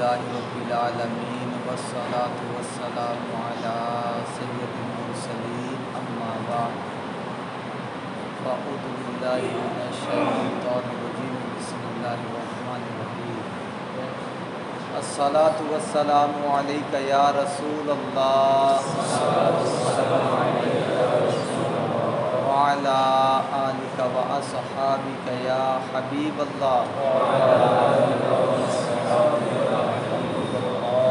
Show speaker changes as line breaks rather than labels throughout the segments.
للہ رب العالمین والصلاة والسلام علی سید المرسلین اما بعد فاعوذ باللہ من الشیطان الرجیم بسم اللہ الرحمن الرحیم الصلاة والسلام علیک یا رسول اللہ وعلی آلک واصحابک یا حبیب اللہ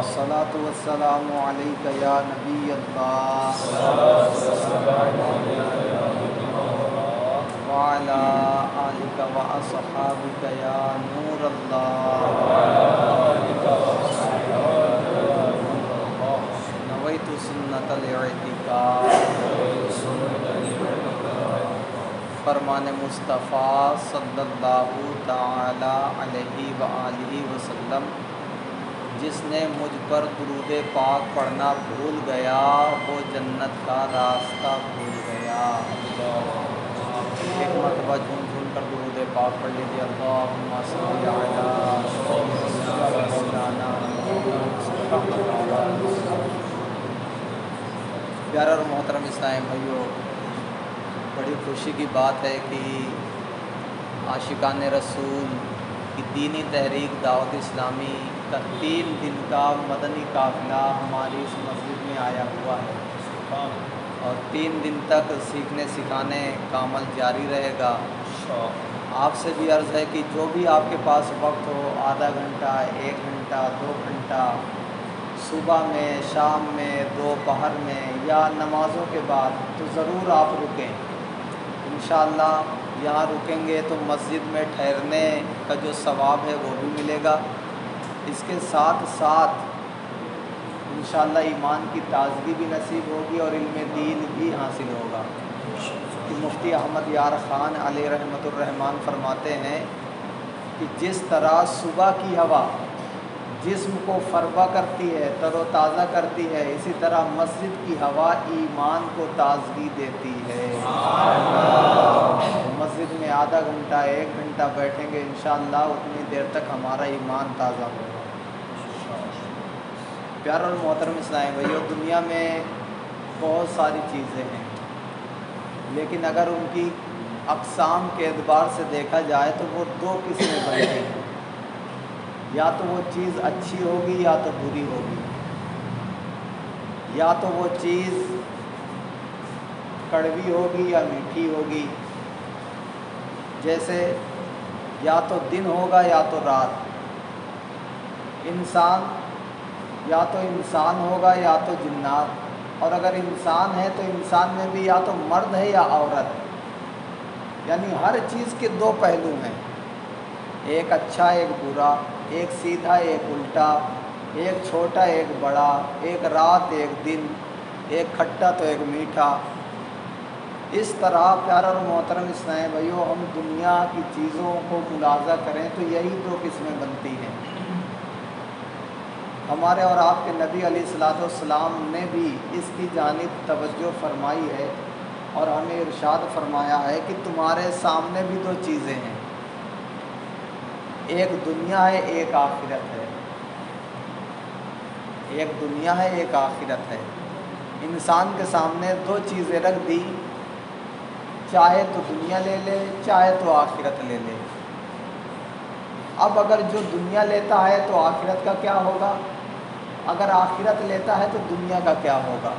الصلاة والسلام علیک یا نبی اللہ وعلی آلک واصحابک یا نور اللہ نویت سنت الاعتکاف فرمان مصطفیٰ صلی اللہ تعالی علیہ وآلہ وسلم، جس نے مجھ پر درود پاک پڑھنا بھول گیا وہ جنت کا راستہ بھول گیا۔ ایک مرتبہ جھوم جھوم کر درود پاک پڑھ لیجیے۔ اللہم صلی علی مولانا۔ پیارے اور محترم اسلام بھائیو، بڑی خوشی کی بات ہے کہ عاشقان رسول کی دینی تحریک دعوت اسلامی کا 3 دن کا مدنی قافلہ ہماری اس مسجد میں آیا ہوا ہے، اور 3 دن تک سیکھنے سکھانے کا عمل جاری رہے گا۔ آپ سے بھی عرض ہے کہ جو بھی آپ کے پاس وقت ہو، آدھا گھنٹہ، 1 گھنٹہ، 2 گھنٹہ، صبح میں، شام میں، دوپہر میں یا نمازوں کے بعد، تو ضرور آپ رکیں۔ انشاءاللہ یہاں رکیں گے تو مسجد میں ٹھہرنے کا جو ثواب ہے وہ بھی ملے گا، اس کے ساتھ ساتھ انشاءاللہ ایمان کی تازگی بھی نصیب ہوگی اور علم دین بھی حاصل ہوگا۔ کہ مفتی احمد یار خان علیہ رحمۃ الرحمن فرماتے ہیں کہ جس طرح صبح کی ہوا جسم کو فربہ کرتی ہے، تر و تازہ کرتی ہے، اسی طرح مسجد کی ہوا ایمان کو تازگی دیتی ہے۔ مسجد میں آدھا گھنٹہ، 1 گھنٹہ بیٹھیں گے انشاءاللہ، اتنی دیر تک ہمارا ایمان تازہ ہوگا۔ پیارے اور محترم اسلام بھائیو، دنیا میں بہت ساری چیزیں ہیں، لیکن اگر ان کی اقسام کے اعتبار سے دیکھا جائے تو وہ 2 قسمیں بنتی ہیں، یا تو وہ چیز اچھی ہوگی یا تو بری ہوگی، یا تو وہ چیز کڑوی ہوگی یا میٹھی ہوگی۔ جیسے یا تو دن ہوگا یا تو رات، انسان یا تو انسان ہوگا یا تو جنات، اور اگر انسان ہے تو انسان میں بھی یا تو مرد ہے یا عورت، یعنی ہر چیز کے 2 پہلو ہیں، ایک اچھا ایک برا، ایک سیدھا ایک الٹا، ایک چھوٹا ایک بڑا، ایک رات ایک دن، ایک کھٹا تو ایک میٹھا۔ اس طرح پیارے اور محترم اسلام بھائیو، ہم دنیا کی چیزوں کو ملاحظہ کریں تو یہی 2 قسمیں بنتی ہیں۔ ہمارے اور آپ کے نبی علیہ الصلوۃ والسلام نے بھی اس کی جانب توجہ فرمائی ہے اور ہمیں ارشاد فرمایا ہے کہ تمہارے سامنے بھی 2 چیزیں ہیں، ایک دنیا ہے ایک آخرت ہے۔ ایک دنیا ہے ایک آخرت ہے۔ انسان کے سامنے 2 چیزیں رکھ دی، چاہے تو دنیا لے لے چاہے تو آخرت لے لے۔ اب اگر جو دنیا لیتا ہے تو آخرت کا کیا ہوگا؟ اگر آخرت لیتا ہے تو دنیا کا کیا ہوگا؟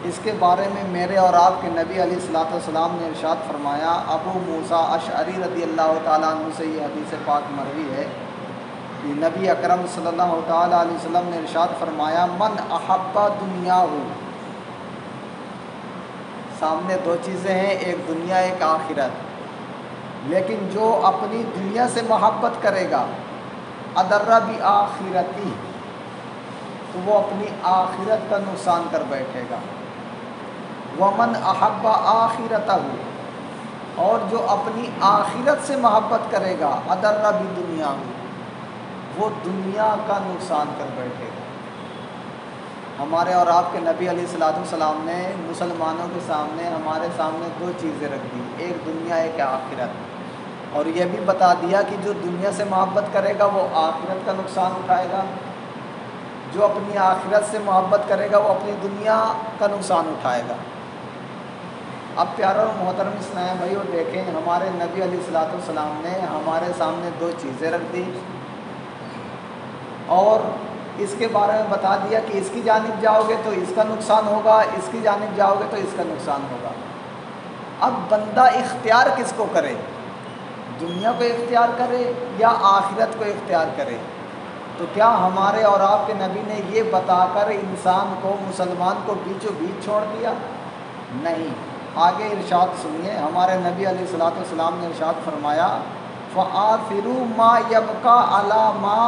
اس کے بارے میں میرے اور آپ کے نبی علیہ الصلوۃ والسلام نے ارشاد فرمایا۔ ابو موسیٰ اشعری رضی اللہ تعالیٰ عنہ سے یہ حدیث پاک مروی ہے کہ نبی اکرم صلی اللہ تعالیٰ علیہ وسلم نے ارشاد فرمایا، من احب دنیا ہو، سامنے 2 چیزیں ہیں، ایک دنیا ایک آخرت، لیکن جو اپنی دنیا سے محبت کرے گا ادر بآخرتی، تو وہ اپنی آخرت کا نقصان کر بیٹھے گا۔ ومن احب آخرتہ، اور جو اپنی آخرت سے محبت کرے گا ادر بدنیا، وہ دنیا کا نقصان کر بیٹھے گا۔ ہمارے اور آپ کے نبی علیہ الصلوۃ والسلام نے مسلمانوں کے سامنے ہمارے سامنے 2 چیزیں رکھ دی، ایک دنیا ایک آخرت۔ اور یہ بھی بتا دیا کہ جو دنیا سے محبت کرے گا وہ آخرت کا نقصان اٹھائے گا، جو اپنی آخرت سے محبت کرے گا وہ اپنی دنیا کا نقصان اٹھائے گا۔ اب پیارا اور محترم اسلام بھائیو دیکھیں، ہمارے نبی علیہ الصلوۃ والسلام نے ہمارے سامنے دو چیزیں رکھ دی اور اس کے بارے میں بتا دیا کہ اس کی جانب جاؤ گے تو اس کا نقصان ہوگا، اس کی جانب جاؤ گے تو اس کا نقصان ہوگا۔ اب بندہ اختیار کس کو کرے، دنیا کو اختیار کرے یا آخرت کو اختیار کرے؟ تو کیا ہمارے اور آپ کے نبی نے یہ بتا کر انسان کو، مسلمان کو بیچوں بیچ چھوڑ دیا؟ نہیں، آگے ارشاد سنیے، ہمارے نبی علیہ الصلوۃ والسلام نے ارشاد فرمایا فَآثِرُوا مَا يَبْقَى عَلَى مَا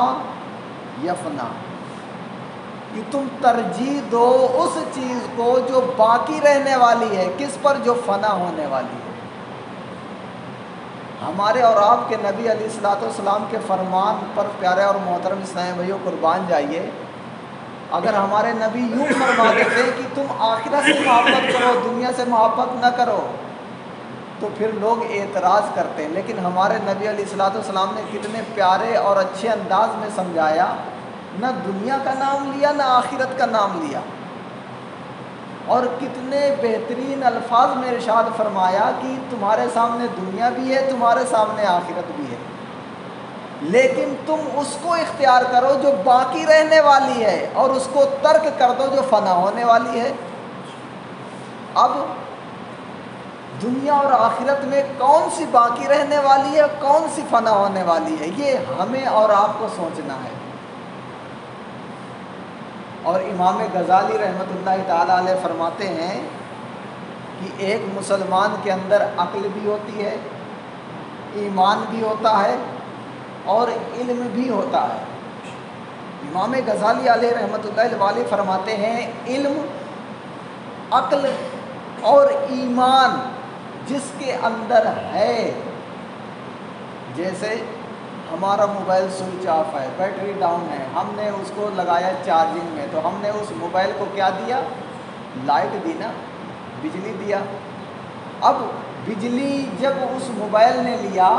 يَفْنَى، کہ تم ترجیح دو اس چیز کو جو باقی رہنے والی ہے، کس پر؟ جو فنا ہونے والی ہے۔ ہمارے اور آپ کے نبی علیہ الصلوۃ والسلام کے فرمان پر پیارے اور محترم اسلامی بھائیوں قربان جائیے، اگر ہمارے نبی یوں فرما دیتے کہ تم آخرت سے محبت کرو، دنیا سے محبت نہ کرو، تو پھر لوگ اعتراض کرتے ہیں۔ لیکن ہمارے نبی علیہ الصلوۃ والسلام نے کتنے پیارے اور اچھے انداز میں سمجھایا، نہ دنیا کا نام لیا نہ آخرت کا نام لیا، اور کتنے بہترین الفاظ میں ارشاد فرمایا کہ تمہارے سامنے دنیا بھی ہے، تمہارے سامنے آخرت بھی ہے، لیکن تم اس کو اختیار کرو جو باقی رہنے والی ہے اور اس کو ترک کر دو جو فنا ہونے والی ہے۔ اب دنیا اور آخرت میں کون سی باقی رہنے والی ہے، کون سی فنا ہونے والی ہے، یہ ہمیں اور آپ کو سوچنا ہے۔ اور امام غزالی رحمۃ اللہ تعالیٰ علیہ فرماتے ہیں کہ ایک مسلمان کے اندر عقل بھی ہوتی ہے، ایمان بھی ہوتا ہے اور علم بھی ہوتا ہے۔ امام غزالی علیہ رحمۃ اللہ علیہ فرماتے ہیں علم، عقل اور ایمان جس کے اندر ہے، جیسے ہمارا موبائل سوئچ آف ہے، بیٹری ڈاؤن ہے، ہم نے اس کو لگایا چارجنگ میں، تو ہم نے اس موبائل کو کیا دیا؟ لائٹ دی نا، بجلی دیا۔ اب بجلی جب اس موبائل نے لیا،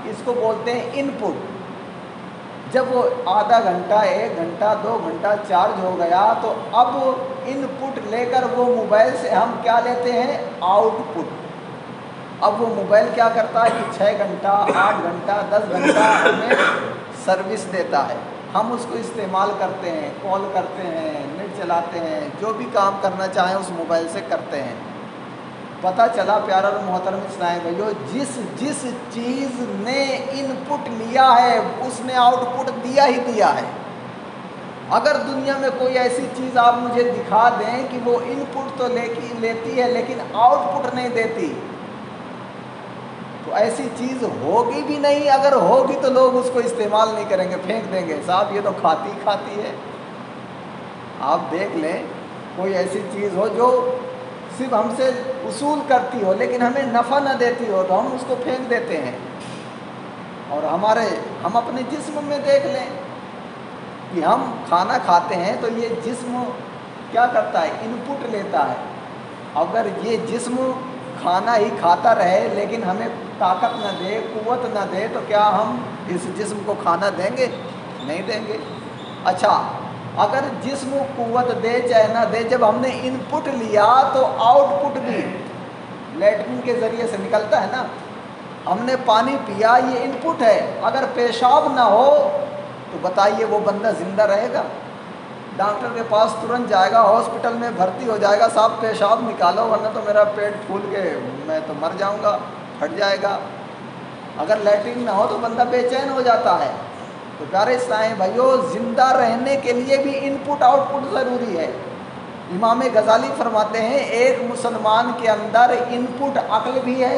اس کو بولتے ہیں ان پٹ۔ جب وہ آدھا گھنٹہ، 1 گھنٹہ، 2 گھنٹہ چارج ہو گیا تو اب ان پٹ لے کر وہ موبائل سے ہم کیا لیتے ہیں؟ Out put. اب وہ موبائل کیا کرتا ہے کہ 6 گھنٹہ، 8 گھنٹہ، 10 گھنٹہ ہمیں سروس دیتا ہے، ہم اس کو استعمال کرتے ہیں، کال کرتے ہیں، نیٹ چلاتے ہیں، جو بھی کام کرنا چاہیں اس موبائل سے کرتے ہیں۔ پتہ چلا پیارا اور محترم اسلام بھائیو، جس چیز نے ان پٹ لیا ہے اس نے آؤٹ پٹ دیا ہی دیا ہے۔ اگر دنیا میں کوئی ایسی چیز آپ مجھے دکھا دیں کہ وہ ان پٹ تو لیتی ہے لیکن آؤٹ پٹ نہیں دیتی، تو ایسی چیز ہوگی بھی نہیں۔ اگر ہوگی تو لوگ اس کو استعمال نہیں کریں گے، پھینک دیں گے، صاحب یہ تو کھاتی ہے۔ آپ دیکھ لیں کوئی ایسی چیز ہو جو صرف ہم سے وصول کرتی ہو لیکن ہمیں نفع نہ دیتی ہو تو ہم اس کو پھینک دیتے ہیں۔ اور ہم اپنے جسم میں دیکھ لیں کہ ہم کھانا کھاتے ہیں تو یہ جسم کیا کرتا ہے؟ ان پٹ لیتا ہے۔ اگر یہ جسم کھانا ہی کھاتا رہے لیکن ہمیں طاقت نہ دے، قوت نہ دے، تو کیا ہم اس جسم کو کھانا دیں گے؟ نہیں دیں گے۔ اچھا، اگر جسم قوت دے چاہے نہ دے، جب ہم نے ان پٹ لیا تو آؤٹ پٹ بھی لیٹرن کے ذریعے سے نکلتا ہے نا۔ ہم نے پانی پیا، یہ ان پٹ ہے، اگر پیشاب نہ ہو تو بتائیے وہ بندہ زندہ رہے گا؟ ڈاکٹر کے پاس ترنت جائے گا، ہاسپٹل میں بھرتی ہو جائے گا، صاحب پیشاب نکالو ورنہ تو میرا پیٹ پھول کے میں تو مر جاؤں گا، پھٹ جائے گا۔ اگر لیٹرن نہ ہو تو بندہ بے چین ہو جاتا ہے۔ تو پیارے اسلام بھائیو، زندہ رہنے کے لیے بھی ان پٹ آؤٹ پٹ ضروری ہے۔ امام غزالی فرماتے ہیں ایک مسلمان کے اندر ان پٹ عقل بھی ہے،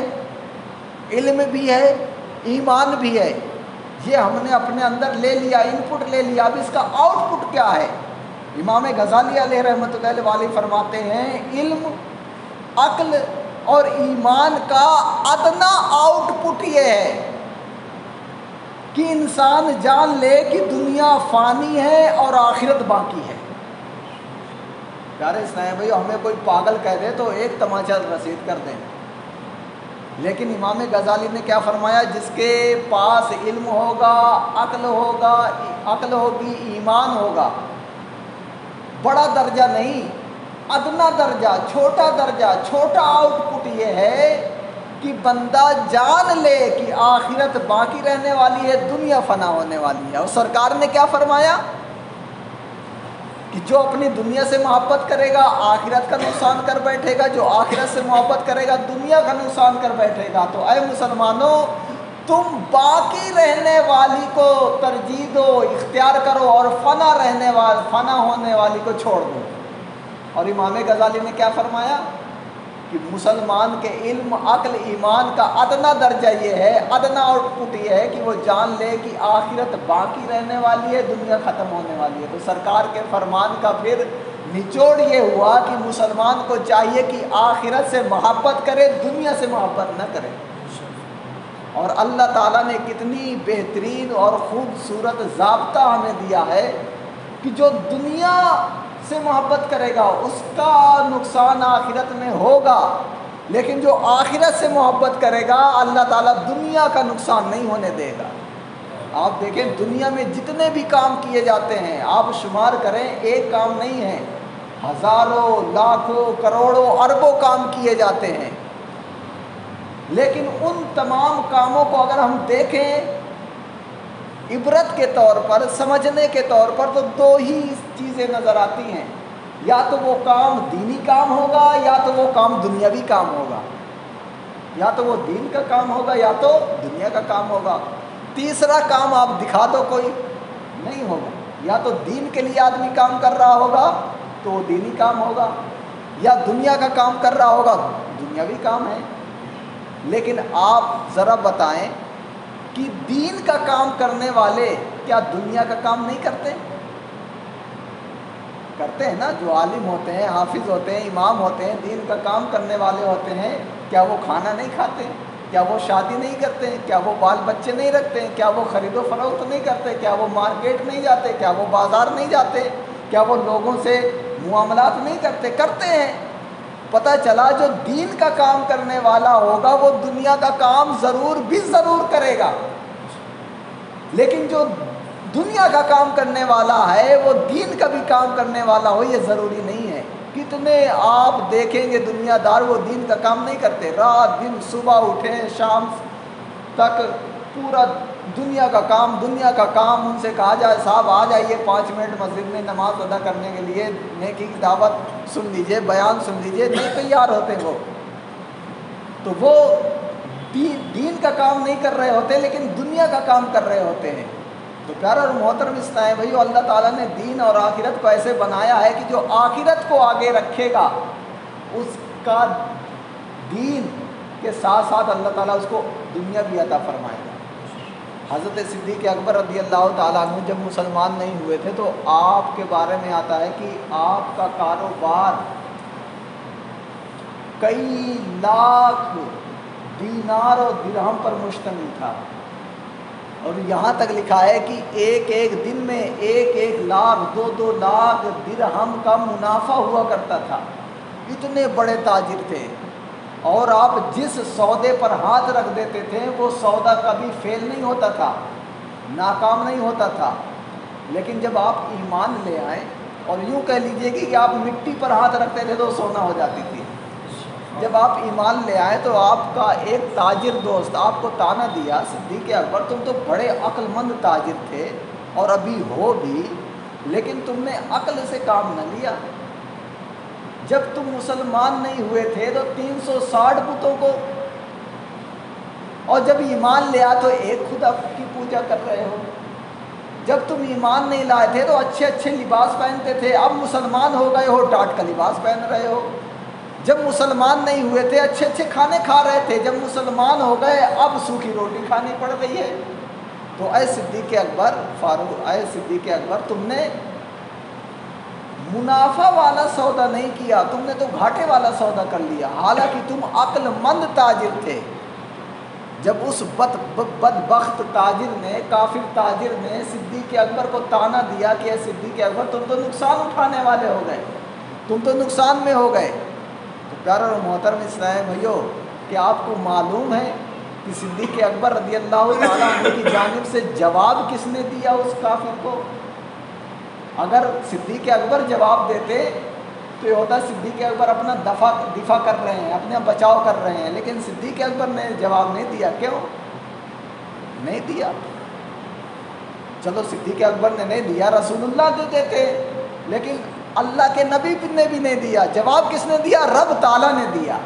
علم بھی ہے، ایمان بھی ہے۔ یہ ہم نے اپنے اندر لے لیا، ان پٹ لے لیا، اب اس کا آؤٹ پٹ کیا ہے؟ امام غزالی علیہ رحمۃ اللہ علیہ فرماتے ہیں علم، عقل اور ایمان کا ادنا آؤٹ پٹ یہ ہے کہ انسان جان لے کہ دنیا فانی ہے اور آخرت باقی ہے۔ پیارے اسلام بھائی، ہمیں کوئی پاگل کہہ دے تو ایک تماچا رسید کر دیں،
لیکن امام غزالی نے کیا فرمایا؟ جس کے پاس علم ہوگا، عقل ہوگی، ایمان ہوگا، بڑا درجہ نہیں، ادنا درجہ، چھوٹا درجہ، چھوٹا آؤٹ پٹ یہ ہے کہ بندہ جان لے کہ آخرت باقی رہنے والی ہے، دنیا فنا ہونے والی ہے۔ اور سرکار نے کیا فرمایا کہ جو اپنی دنیا سے محبت کرے گا آخرت کا نقصان کر بیٹھے گا، جو آخرت سے محبت کرے گا دنیا کا نقصان کر بیٹھے گا۔ تو اے مسلمانوں، تم باقی رہنے والی کو ترجیح دو، اختیار کرو، اور فنا ہونے والی کو چھوڑ دو۔ اور امام غزالی نے کیا فرمایا کہ مسلمان کے علم، عقل، ایمان کا ادنا درجہ یہ ہے، ادنا آؤٹ پٹ یہ ہے کہ وہ جان لے کہ آخرت باقی رہنے والی ہے، دنیا ختم ہونے والی ہے۔ تو سرکار کے فرمان کا پھر نچوڑ یہ ہوا کہ مسلمان کو چاہیے کہ آخرت سے محبت کرے، دنیا سے محبت نہ کرے۔ اور اللہ تعالیٰ نے کتنی بہترین اور خوبصورت ضابطہ ہمیں دیا ہے کہ جو دنیا سے محبت کرے گا اس کا نقصان آخرت میں ہوگا، لیکن جو آخرت سے محبت کرے گا اللہ تعالیٰ دنیا کا نقصان نہیں ہونے دے گا۔ آپ دیکھیں دنیا میں جتنے بھی کام کیے جاتے ہیں، آپ شمار کریں، ایک کام نہیں ہے، ہزاروں، لاکھوں، کروڑوں، اربوں کام کیے جاتے ہیں، لیکن ان تمام کاموں کو اگر ہم دیکھیں عبرت کے طور پر، سمجھنے کے طور پر، تو دو ہی چیزیں نظر آتی ہیں، یا تو وہ کام دینی کام ہوگا یا تو وہ کام دنیاوی کام ہوگا، یا تو وہ دین کا کام ہوگا یا تو دنیا کا کام ہوگا۔ تیسرا کام آپ دکھا دو کوئی نہیں ہوگا، یا تو دین کے لیے آدمی کام کر رہا ہوگا تو وہ دینی کام ہوگا، یا دنیا کا کام کر رہا ہوگا، دنیاوی کام ہے۔ لیکن آپ ذرا بتائیں کہ دین کا کام کرنے والے کیا دنیا کا کام نہیں کرتے؟ کرتے ہیں نا، جو عالم ہوتے ہیں، حافظ ہوتے ہیں، امام ہوتے ہیں، دین کا کام کرنے والے ہوتے ہیں، کیا وہ کھانا نہیں کھاتے؟ کیا وہ شادی نہیں کرتے؟ کیا وہ بال بچے نہیں رکھتے؟ کیا وہ خرید و فروخت نہیں کرتے؟ کیا وہ مارکیٹ نہیں جاتے؟ کیا وہ بازار نہیں جاتے؟ کیا وہ لوگوں سے معاملات نہیں کرتے؟ کرتے ہیں۔ پتہ چلا جو دین کا کام کرنے والا ہوگا وہ دنیا کا کام ضرور کرے گا، لیکن جو دنیا کا کام کرنے والا ہے وہ دین کا بھی کام کرنے والا ہو، یہ ضروری نہیں ہے۔ کتنے آپ دیکھیں گے دنیا دار وہ دین کا کام نہیں کرتے، رات دن صبح اٹھیں شام تک پورا دنیا کا کام۔ ان سے کہا جائے صاحب آ جائیے 5 منٹ مسجد میں نماز ادا کرنے کے لیے، نیکی کی دعوت سن لیجئے، بیان سن لیجئے، نہیں تیار ہوتے وہ۔ تو وہ دین کا کام نہیں کر رہے ہوتے لیکن دنیا کا کام کر رہے ہوتے ہیں۔ تو پیارا اور محترم اسلام بھائیو، اللہ تعالیٰ نے دین اور آخرت کو ایسے بنایا ہے کہ جو آخرت کو آگے رکھے گا اس کا دین کے ساتھ ساتھ اللہ تعالیٰ اس کو دنیا بھی عطا فرمائے گا۔ حضرت صدیق اکبر رضی اللہ تعالیٰ عنہ جب مسلمان نہیں ہوئے تھے تو آپ کے بارے میں آتا ہے کہ آپ کا کاروبار کئی لاکھ دینار اور درہم پر مشتمل تھا، اور یہاں تک لکھا ہے کہ ایک ایک دن میں 1 لاکھ 2 لاکھ درہم کا منافع ہوا کرتا تھا۔ اتنے بڑے تاجر تھے، اور آپ جس سودے پر ہاتھ رکھ دیتے تھے وہ سودا کبھی فیل نہیں ہوتا تھا، ناکام نہیں ہوتا تھا۔ لیکن جب آپ ایمان لے آئے، اور یوں کہہ لیجئے کہ آپ مٹی پر ہاتھ رکھتے تھے تو سونا ہو جاتی تھی، جب آپ ایمان لے آئے تو آپ کا ایک تاجر دوست آپ کو طعنہ دیا، صدیق اکبر تم تو بڑے عقل مند تاجر تھے اور ابھی ہو بھی، لیکن تم نے عقل سے کام نہ لیا۔ جب تم مسلمان نہیں ہوئے تھے تو 360 بتوں کو، اور جب ایمان لیا تو ایک خدا کی پوجا کر رہے ہو۔ جب تم ایمان نہیں لائے تھے تو اچھے اچھے لباس پہنتے تھے، اب مسلمان ہو گئے ہو ٹاٹ کا لباس پہن رہے ہو۔ جب مسلمان نہیں ہوئے تھے اچھے اچھے کھانے کھا رہے تھے، جب مسلمان ہو گئے اب سوکھی روٹی کھانی پڑ رہی ہے۔ تو اے صدیق اکبر فاروق، اے صدیق اکبر، تم نے منافع والا سودا نہیں کیا، تم نے تو گھاٹے والا سودا کر لیا، حالانکہ تم عقل مند تاجر تھے۔ جب اس بدبخت تاجر نے، کافر تاجر نے صدیق اکبر کو طعنہ دیا کہ اے صدیق اکبر تم تو نقصان اٹھانے والے ہو گئے، تم تو نقصان میں ہو گئے۔ تو پیارا اور محترم اسلام بھائیو، کہ آپ کو معلوم ہے کہ صدیق اکبر رضی اللہ تعالیٰ عنہ کی جانب سے جواب کس نے دیا اس کافر کو؟ اگر صدیق اکبر جواب دیتے تو یہ ہوتا صدیق اکبر اپنا دفاع کر رہے ہیں، اپنا بچاؤ کر رہے ہیں، لیکن صدیق اکبر نے جواب نہیں دیا۔ کیوں نہیں دیا؟ چلو صدیق اکبر نے نہیں دیا، رسول اللہ دے دیتے، لیکن اللہ کے نبی نے بھی نہیں دیا۔ جواب کس نے دیا؟ رب تعالیٰ نے دیا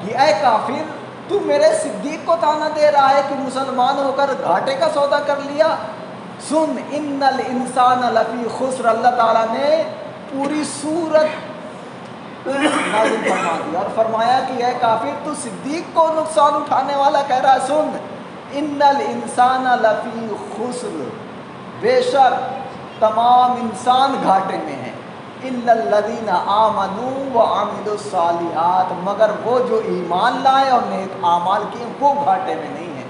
کہ اے کافر، تو میرے صدیق کو تانا دے رہا ہے کہ مسلمان ہو کر گھاٹے کا سودا کر لیا۔ سن ان الانسان لفی خسر، اللہ تعالیٰ نے پوری سورت نازل فرما دی اور فرمایا کہ اے کافر، تو صدیق کو نقصان اٹھانے والا کہہ رہا ہے۔ سن ان الانسان لفی خسر، بے شک تمام انسان گھاٹے میں ہیں، الا الذین آمنوا وعملوا الصالحات، مگر وہ جو ایمان لائے اور نیک اعمال کیے وہ گھاٹے میں نہیں ہیں۔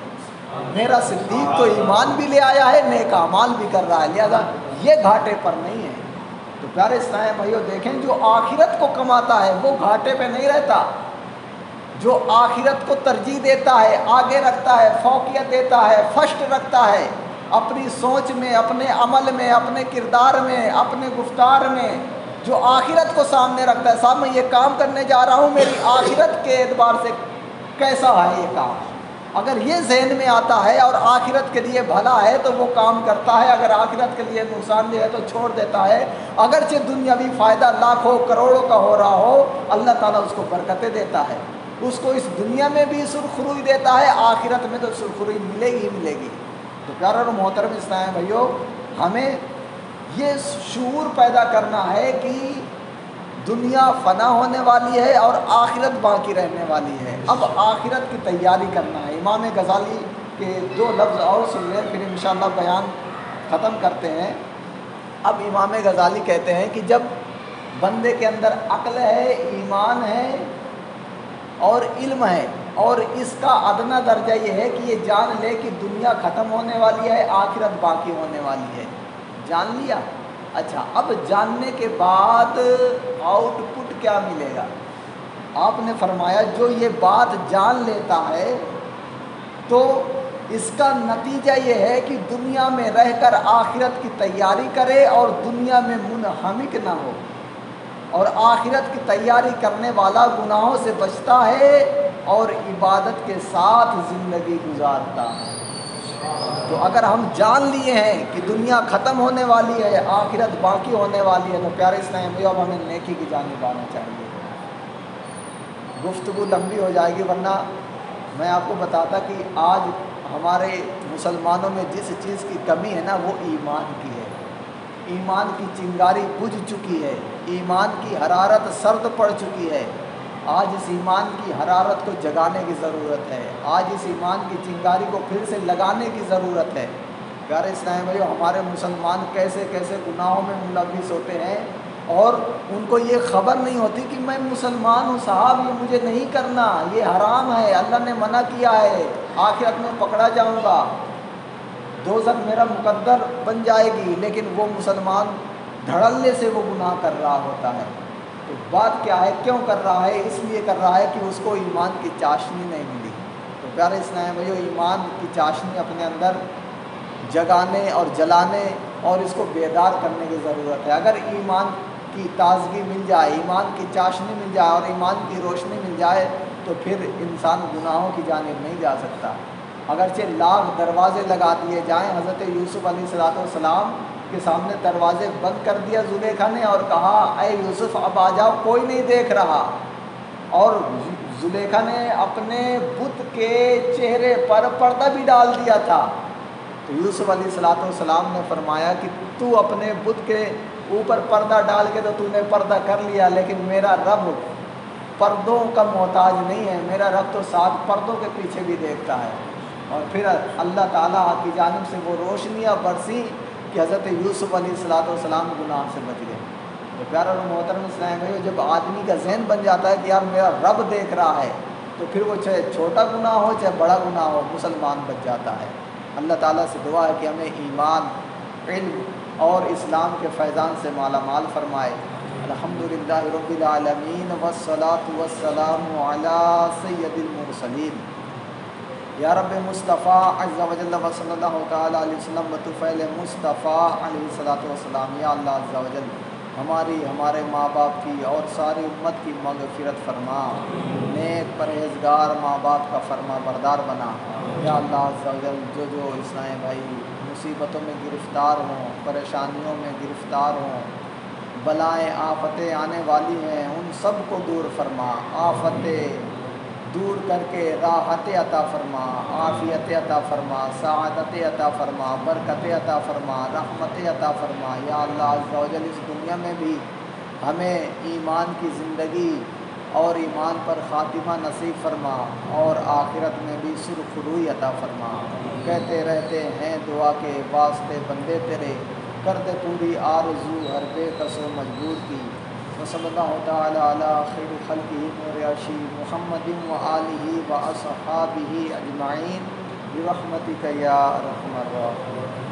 میرا صدیق تو ایمان بھی لے آیا ہے، نیک اعمال بھی کر رہا ہے، لہذا یہ گھاٹے پر نہیں ہے۔ تو پیارے اسلام بھائیو دیکھیں، جو آخرت کو کماتا ہے وہ گھاٹے پہ نہیں رہتا۔ جو آخرت کو ترجیح دیتا ہے، آگے رکھتا ہے، فوقیت دیتا ہے، فرسٹ رکھتا ہے اپنی سوچ میں، اپنے عمل میں، اپنے کردار میں، اپنے گفتار میں، جو آخرت کو سامنے رکھتا ہے، صاحب میں یہ کام کرنے جا رہا ہوں، میری آخرت کے اعتبار سے کیسا ہے یہ کام، اگر یہ ذہن میں آتا ہے اور آخرت کے لیے بھلا ہے تو وہ کام کرتا ہے، اگر آخرت کے لیے نقصان دہ ہے تو چھوڑ دیتا ہے۔ اگرچہ دنیاوی فائدہ لاکھوں کروڑوں کا ہو رہا ہو، اللہ تعالیٰ اس کو برکتیں دیتا ہے، اس کو اس دنیا میں بھی سرخروئی دیتا ہے، آخرت میں تو سرخروئی ملے گی ملے گی۔ تو پیارے اور محترم اسلام بھائیو، ہمیں یہ شعور پیدا کرنا ہے کہ دنیا فنا ہونے والی ہے اور آخرت باقی رہنے والی ہے۔ اب آخرت کی تیاری کرنا ہے۔ امام غزالی کے 2 لفظ اور سن لیں، پھر انشاءاللہ بیان ختم کرتے ہیں۔ اب امام غزالی کہتے ہیں کہ جب بندے کے اندر عقل ہے، ایمان ہے اور علم ہے، اور اس کا ادنا درجہ یہ ہے کہ یہ جان لے کہ دنیا ختم ہونے والی ہے، آخرت باقی ہونے والی ہے، جان لیا۔ اچھا، اب جاننے کے بعد آؤٹ پٹ کیا ملے گا؟ آپ نے فرمایا جو یہ بات جان لیتا ہے تو اس کا نتیجہ یہ ہے کہ دنیا میں رہ کر آخرت کی تیاری کرے اور دنیا میں منہمک نہ ہو، اور آخرت کی تیاری کرنے والا گناہوں سے بچتا ہے اور عبادت کے ساتھ زندگی گزارتا ہے۔ تو اگر ہم جان لیے ہیں کہ دنیا ختم ہونے والی ہے، آخرت باقی ہونے والی ہے، تو پیارے اسلام بھائیو اب ہمیں نیکی کی جانب آنا چاہیے۔ گفتگو لمبی ہو جائے گی، ورنہ میں آپ کو بتاتا کہ آج ہمارے مسلمانوں میں جس چیز کی کمی ہے نا، وہ ایمان کی ہے۔ ایمان کی چنگاری بجھ چکی ہے، ایمان کی حرارت سرد پڑ چکی ہے۔ آج اس ایمان کی حرارت کو جگانے کی ضرورت ہے، آج اس ایمان کی چنگاری کو پھر سے لگانے کی ضرورت ہے۔ پیارے اسلام بھائیو، ہمارے مسلمان کیسے کیسے گناہوں میں ملوث ہوتے ہیں اور ان کو یہ خبر نہیں ہوتی کہ میں مسلمان ہوں صاحب، یہ مجھے نہیں کرنا، یہ حرام ہے، اللہ نے منع کیا ہے، آخرت میں پکڑا جاؤں گا، دوزخ میرا مقدر بن جائے گی، لیکن وہ مسلمان دھڑلے سے وہ گناہ کر رہا ہوتا ہے۔ تو بات کیا ہے، کیوں کر رہا ہے؟ اس لیے کر رہا ہے کہ اس کو ایمان کی چاشنی نہیں ملی۔ تو پیارے اسلام بھائیو، ایمان کی چاشنی اپنے اندر جگانے اور جلانے اور اس کو بیدار کرنے کی ضرورت ہے۔ اگر ایمان کی تازگی مل جائے، ایمان کی چاشنی مل جائے اور ایمان کی روشنی مل جائے تو پھر انسان گناہوں کی جانب نہیں جا سکتا۔ اگرچہ لاکھ دروازے لگا دیے جائیں، حضرت یوسف علیہ السلام کے سامنے دروازے بند کر دیا زلیخا نے اور کہا اے یوسف اب آ جاؤ، کوئی نہیں دیکھ رہا، اور زلیخا نے اپنے بت کے چہرے پر پردہ بھی ڈال دیا تھا۔ تو یوسف علیہ السلام نے فرمایا کہ تو اپنے بت کے اوپر پردہ ڈال کے تو نے پردہ کر لیا، لیکن میرا رب پردوں کا محتاج نہیں ہے، میرا رب تو 7 پردوں کے پیچھے بھی دیکھتا ہے۔ اور پھر اللہ تعالیٰ کی جانب سے وہ روشنیاں برسی کہ حضرت یوسف علیہ السلام گناہ سے بچ گئے۔ تو پیارا اور محترم اسلام ہے، جب آدمی کا ذہن بن جاتا ہے کہ یار میرا رب دیکھ رہا ہے، تو پھر وہ چاہے چھوٹا گناہ ہو چاہے بڑا گناہ ہو، مسلمان بچ جاتا ہے۔ اللہ تعالیٰ سے دعا ہے کہ ہمیں ایمان، علم اور اسلام کے فیضان سے مالا مال فرمائے۔ الحمدللہ رب العالمین والصلاة والسلام علی سید المرسلین یا رب مصطفیٰ عز و جل و صلی اللہ تعالیٰ علیہ وسلم بطفیل مصطفیٰ علیہ الصلاۃ والسلام. یا اللہ عز و جل ہمارے ماں باپ کی اور ساری امت کی مغفرت فرما. نیک پرہیزگار ماں باپ کا فرما بردار بنا. یا اللہ عز و جل جو اسلام بھائی مصیبتوں میں گرفتار ہوں، پریشانیوں میں گرفتار ہوں، بلائیں آفتیں آنے والی ہیں، ان سب کو دور فرما. آفتیں دور کر کے راحت عطا فرما، عافیت عطا فرما، سعادت عطا فرما، برکت عطا فرما، رحمت عطا فرما. یا اللہ عز و جل اس دنیا میں بھی ہمیں ایمان کی زندگی اور ایمان پر خاتمہ نصیب فرما، اور آخرت میں بھی سرخروئی عطا فرما. کہتے رہتے ہیں دعا کے واسطے بندے تیرے، کر دے پوری آرزو ہر بے کس و مجبور کی. وصلی اللہ تعالی علی خیر خلقہ نور عرشی محمد و آلہ و اصحابہ اجمعین برحمتک یا ارحم الراحمین.